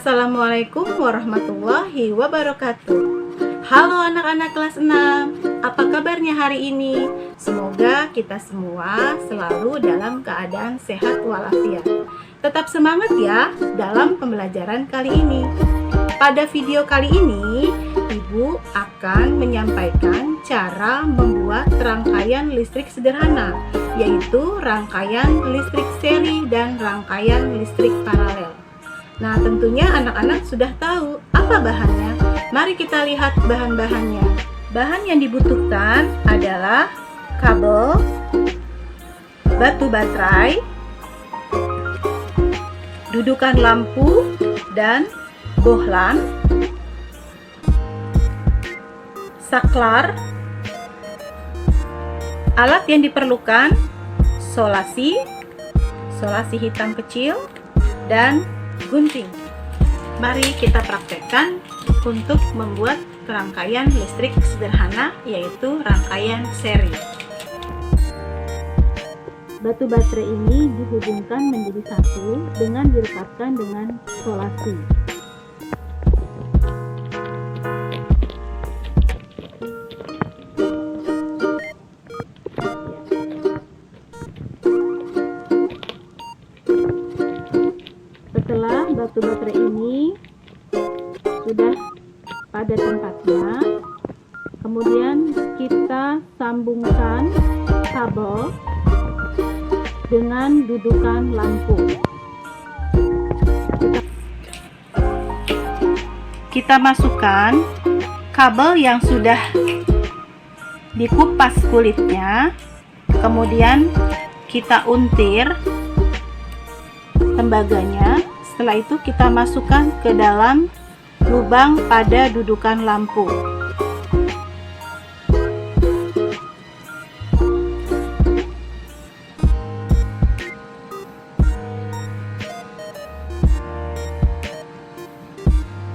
Assalamualaikum warahmatullahi wabarakatuh. Halo anak-anak kelas 6, apa kabarnya hari ini? Semoga kita semua selalu dalam keadaan sehat walafiat. Tetap semangat ya dalam pembelajaran kali ini. Pada video kali ini, Ibu akan menyampaikan cara membuat rangkaian listrik sederhana, yaitu rangkaian listrik seri dan rangkaian listrik paralel. Nah, tentunya anak-anak sudah tahu apa bahannya. Mari kita lihat bahan-bahannya. Bahan yang dibutuhkan adalah kabel, batu baterai, dudukan lampu, dan bohlam, saklar. Alat yang diperlukan solasi hitam kecil, dan gunting. Mari kita praktekkan untuk membuat rangkaian listrik sederhana, yaitu rangkaian seri. Batu baterai ini dihubungkan menjadi satu dengan direkatkan dengan solasi. Setelah batu baterai ini sudah pada tempatnya, kemudian kita sambungkan kabel dengan dudukan lampu. Kita masukkan kabel yang sudah dikupas kulitnya, kemudian kita untir tembaganya. Setelah itu kita masukkan ke dalam lubang pada dudukan lampu.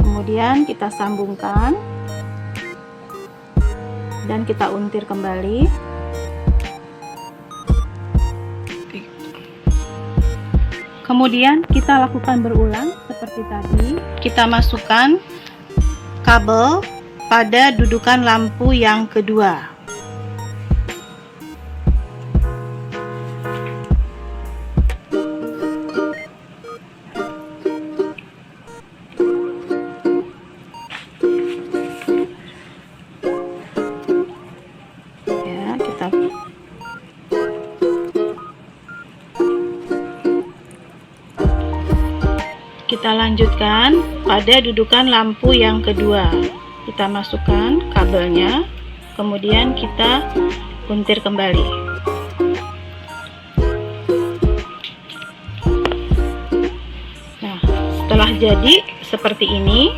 Kemudian kita sambungkan dan kita untir kembali. Kemudian kita lakukan berulang seperti tadi. Kita masukkan kabel pada dudukan lampu yang kedua. Ya, kita lanjutkan pada dudukan lampu yang kedua. Kita masukkan kabelnya, kemudian kita untir kembali. Nah, setelah jadi seperti ini,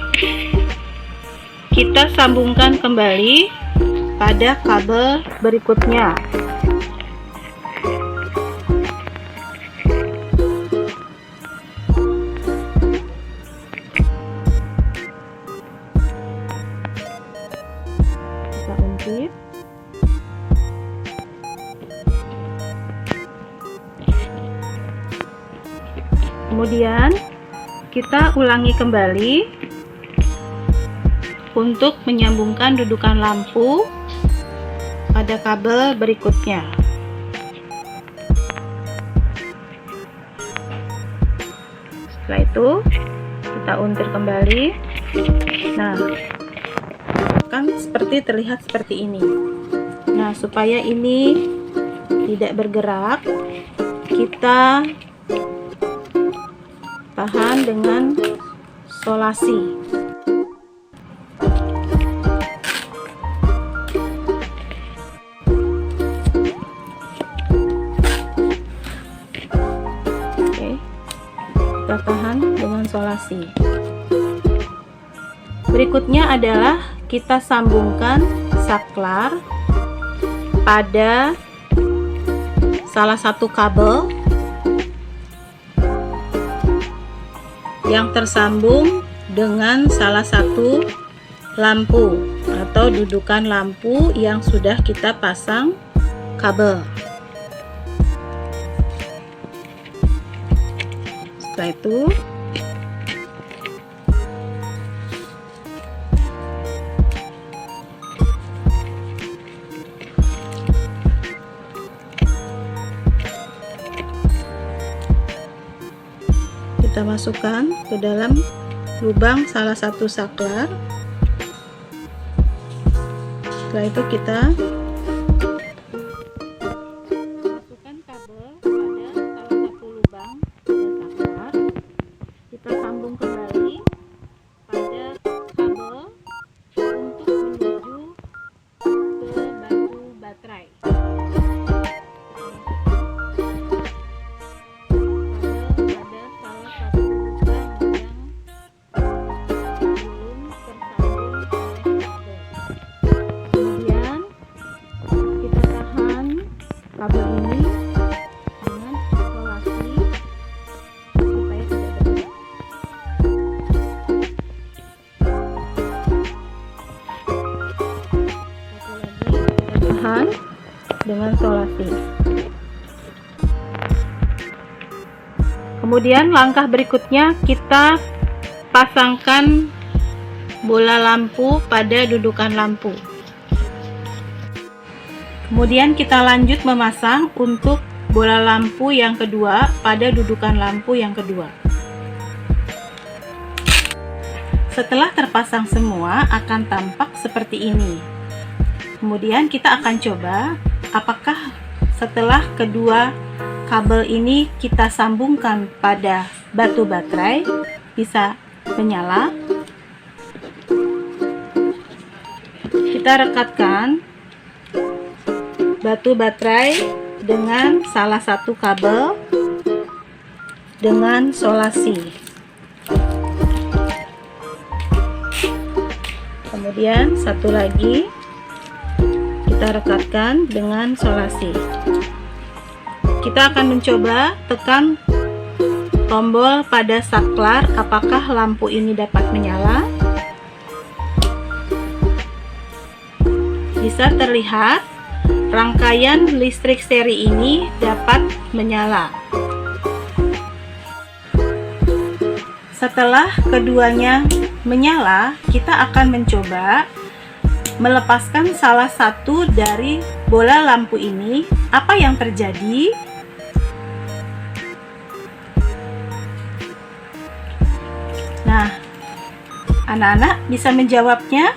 kita sambungkan kembali pada kabel berikutnya. Kemudian kita ulangi kembali untuk menyambungkan dudukan lampu pada kabel berikutnya. Setelah itu kita untir kembali. Nah, kan seperti terlihat seperti ini. Nah, supaya ini tidak bergerak, kita tahan dengan solasi. Oke, kita tahan dengan solasi. Berikutnya adalah kita sambungkan saklar pada salah satu kabel yang tersambung dengan salah satu lampu atau dudukan lampu yang sudah kita pasang kabel. Setelah itu kita masukkan ke dalam lubang salah satu saklar. Setelah itu kita masukkan kabel pada salah satu lubang pada saklar. Kita sambung kembali pada kabel untuk menuju ke batu baterai. Pada salah satu lubang yang belum tersambung oleh kabel. Kemudian kita tahan kabel ini dengan isolasi supaya tidak bergerak. Satu lagi kita tahan dengan isolasi. Kemudian langkah berikutnya kita pasangkan bola lampu pada dudukan lampu. Kemudian kita lanjut memasang untuk bola lampu yang kedua pada dudukan lampu yang kedua. Setelah terpasang semua akan tampak seperti ini. Kemudian kita akan coba apakah setelah kedua kabel ini kita sambungkan pada batu baterai bisa menyala. Kita rekatkan batu baterai dengan salah satu kabel dengan solasi. Kemudian satu lagi kita rekatkan dengan solasi. Kita akan mencoba tekan tombol pada saklar apakah lampu ini dapat menyala. Bisa terlihat rangkaian listrik seri ini dapat menyala. Setelah keduanya menyala, kita akan mencoba melepaskan salah satu dari bola lampu ini. Apa yang terjadi? Nah, anak-anak bisa menjawabnya?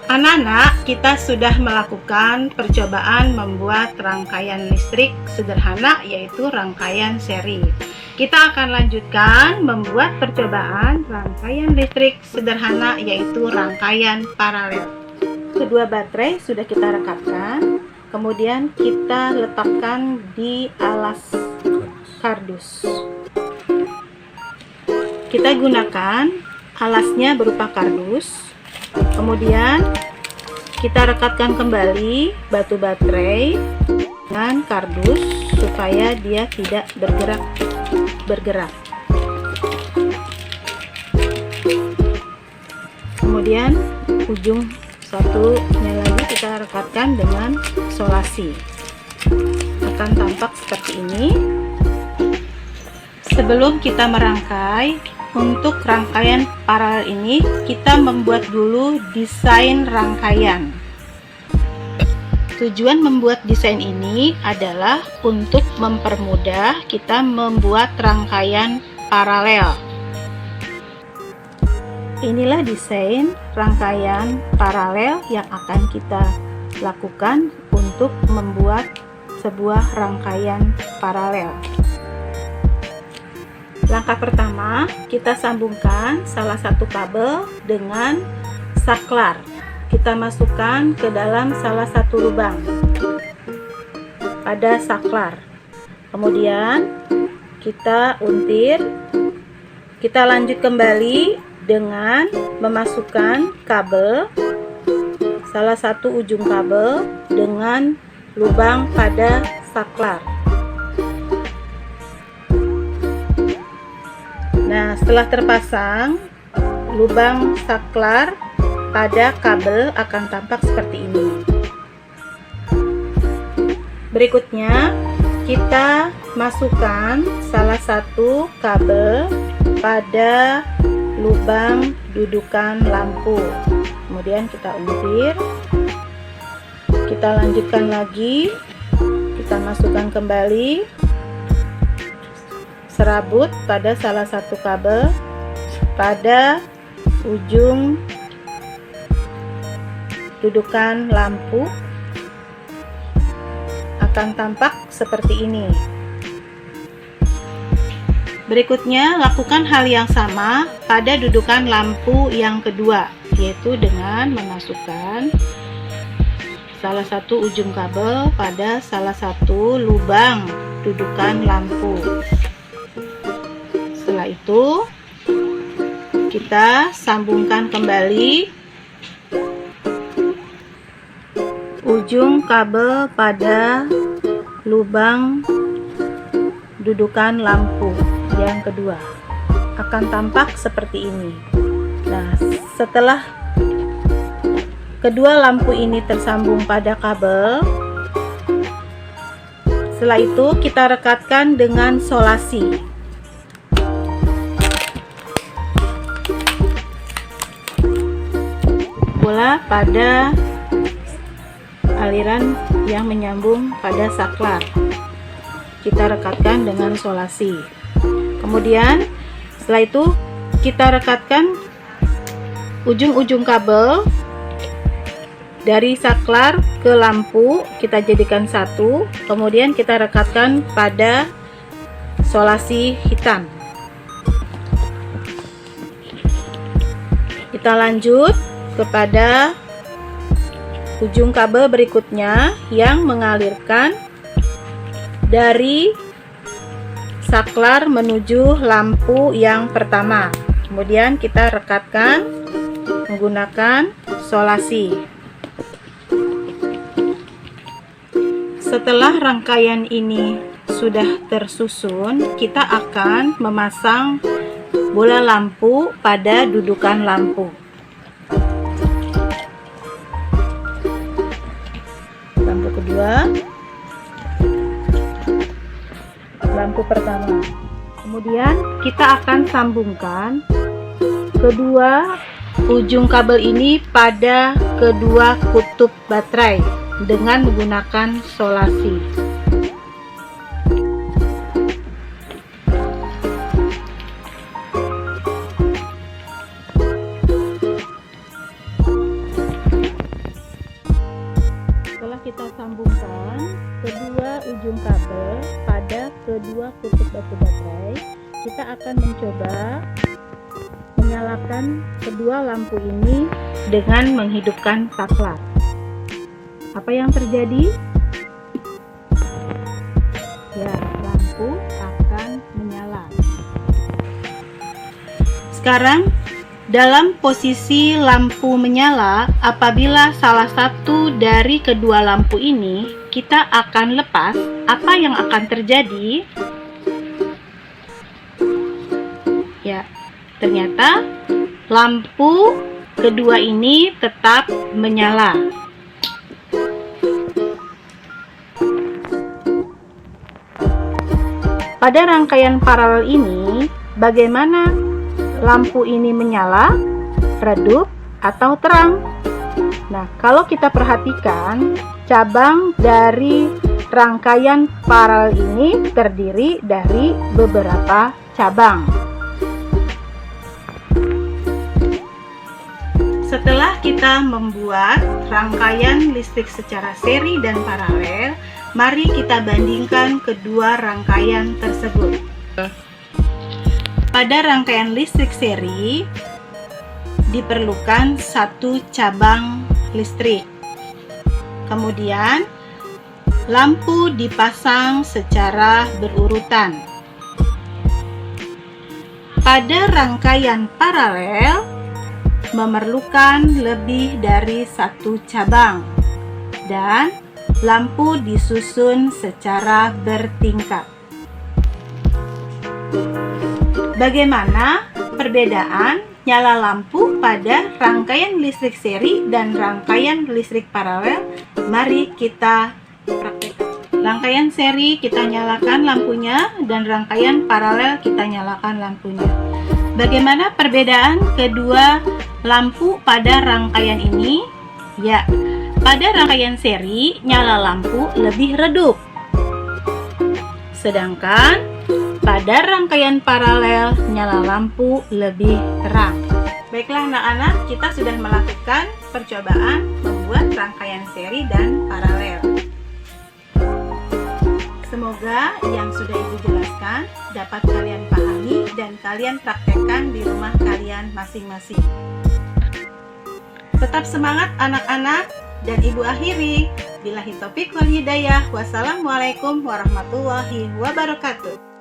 Anak-anak, kita sudah melakukan percobaan membuat rangkaian listrik sederhana, yaitu rangkaian seri. Kita akan lanjutkan membuat percobaan rangkaian listrik sederhana, yaitu rangkaian paralel. Kedua baterai sudah kita rekatkan, kemudian kita letakkan di alas kardus. Kita gunakan alasnya berupa kardus. Kemudian kita rekatkan kembali batu baterai dengan kardus supaya dia tidak bergerak. Kemudian ujung satunya lagi kita rekatkan dengan solasi. Akan tampak seperti ini. Sebelum kita merangkai, untuk rangkaian paralel ini kita membuat dulu desain rangkaian. Tujuan membuat desain ini adalah untuk mempermudah kita membuat rangkaian paralel. Inilah desain rangkaian paralel yang akan kita lakukan untuk membuat sebuah rangkaian paralel. Langkah pertama, kita sambungkan salah satu kabel dengan saklar. Kita masukkan ke dalam salah satu lubang pada saklar. Kemudian kita untir. Kita lanjut kembali dengan memasukkan kabel, salah satu ujung kabel dengan lubang pada saklar. Nah, setelah terpasang, lubang saklar pada kabel akan tampak seperti ini. Berikutnya, kita masukkan salah satu kabel pada lubang dudukan lampu. Kemudian kita untir. Kita lanjutkan lagi. Kita masukkan kembali. serabut pada salah satu kabel pada ujung dudukan lampu akan tampak seperti ini. Berikutnya, lakukan hal yang sama pada dudukan lampu yang kedua, yaitu dengan memasukkan salah satu ujung kabel pada salah satu lubang dudukan lampu. Setelah itu, kita sambungkan kembali ujung kabel pada lubang dudukan lampu yang kedua. Akan tampak seperti ini. Nah, setelah kedua lampu ini tersambung pada kabel, setelah itu kita rekatkan dengan solasi. Bola pada aliran yang menyambung pada saklar, kita rekatkan dengan solasi. Kemudian setelah itu kita rekatkan ujung-ujung kabel dari saklar ke lampu, kita jadikan satu, kemudian kita rekatkan pada solasi hitam. Kita lanjut kepada ujung kabel berikutnya yang mengalirkan dari saklar menuju lampu yang pertama. Kemudian kita rekatkan menggunakan solasi. Setelah rangkaian ini sudah tersusun, kita akan memasang bola lampu pada dudukan lampu. Lampu kedua, lampu pertama. Kemudian kita akan sambungkan kedua ujung kabel ini pada kedua kutub baterai dengan menggunakan solasi. Setelah kita sambungkan kedua ujung kabel pada kedua kutub baterai, kita akan mencoba menyalakan kedua lampu ini dengan menghidupkan saklar. Apa yang terjadi? Ya, lampu akan menyala. Sekarang, dalam posisi lampu menyala, apabila salah satu dari kedua lampu ini kita akan lepas, apa yang akan terjadi? Ya, ternyata lampu kedua ini tetap menyala. Pada rangkaian paralel ini, bagaimana lampu ini menyala, redup, atau terang? Nah, kalau kita perhatikan, cabang dari rangkaian paralel ini terdiri dari beberapa cabang. Setelah kita membuat rangkaian listrik secara seri dan paralel, mari kita bandingkan kedua rangkaian tersebut. Pada rangkaian listrik seri, diperlukan satu cabang listrik. Kemudian, lampu dipasang secara berurutan. Pada rangkaian paralel, memerlukan lebih dari satu cabang, dan lampu disusun secara bertingkat. Bagaimana perbedaan nyala lampu pada rangkaian listrik seri dan rangkaian listrik paralel? Mari kita praktekkan. Rangkaian seri kita nyalakan lampunya dan rangkaian paralel kita nyalakan lampunya. Bagaimana perbedaan kedua lampu pada rangkaian ini? Ya, pada rangkaian seri nyala lampu lebih redup. Sedangkan Pada rangkaian paralel, nyala lampu lebih terang. Baiklah anak-anak, kita sudah melakukan percobaan membuat rangkaian seri dan paralel. Semoga yang sudah Ibu jelaskan dapat kalian pahami dan kalian praktekkan di rumah kalian masing-masing. Tetap semangat anak-anak, dan Ibu akhiri. Billahi taufiq wal hidayah. Wassalamualaikum warahmatullahi wabarakatuh.